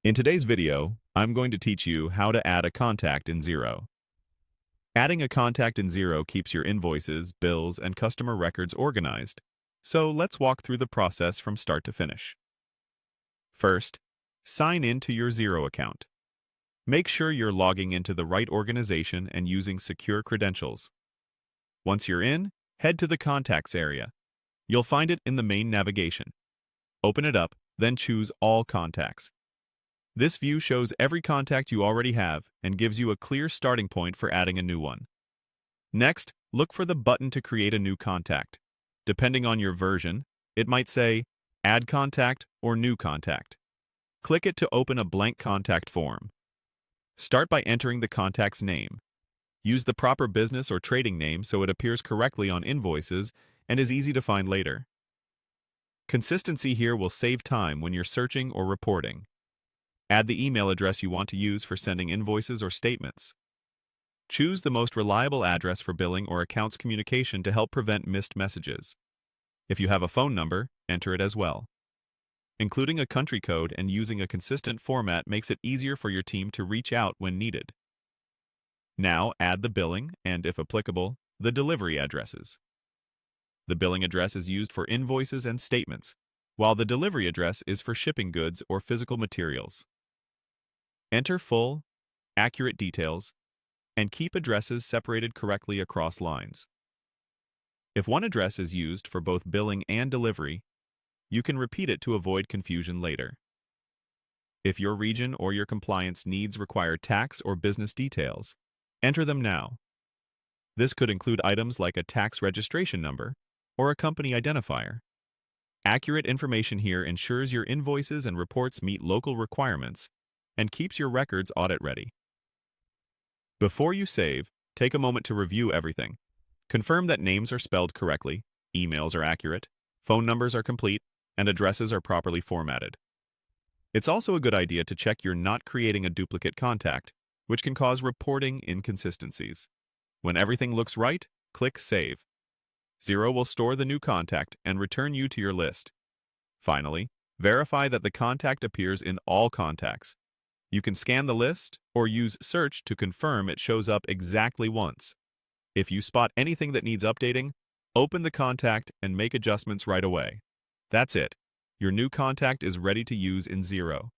In today's video, I'm going to teach you how to add a contact in Xero. Adding a contact in Xero keeps your invoices, bills, and customer records organized. So let's walk through the process from start to finish. First, sign in to your Xero account. Make sure you're logging into the right organization and using secure credentials. Once you're in, head to the Contacts area. You'll find it in the main navigation. Open it up, then choose All Contacts. This view shows every contact you already have and gives you a clear starting point for adding a new one. Next, look for the button to create a new contact. Depending on your version, it might say Add Contact or New Contact. Click it to open a blank contact form. Start by entering the contact's name. Use the proper business or trading name so it appears correctly on invoices and is easy to find later. Consistency here will save time when you're searching or reporting. Add the email address you want to use for sending invoices or statements. Choose the most reliable address for billing or accounts communication to help prevent missed messages. If you have a phone number, enter it as well. Including a country code and using a consistent format makes it easier for your team to reach out when needed. Now add the billing and, if applicable, the delivery addresses. The billing address is used for invoices and statements, while the delivery address is for shipping goods or physical materials. Enter full, accurate details, and keep addresses separated correctly across lines. If one address is used for both billing and delivery, you can repeat it to avoid confusion later. If your region or your compliance needs require tax or business details, enter them now. This could include items like a tax registration number or a company identifier. Accurate information here ensures your invoices and reports meet local requirements and keeps your records audit-ready. Before you save, take a moment to review everything. Confirm that names are spelled correctly, emails are accurate, phone numbers are complete, and addresses are properly formatted. It's also a good idea to check you're not creating a duplicate contact, which can cause reporting inconsistencies. When everything looks right, click Save. Xero will store the new contact and return you to your list. Finally, verify that the contact appears in all contacts. You can scan the list or use Search to confirm it shows up exactly once. If you spot anything that needs updating, open the contact and make adjustments right away. That's it. Your new contact is ready to use in Xero.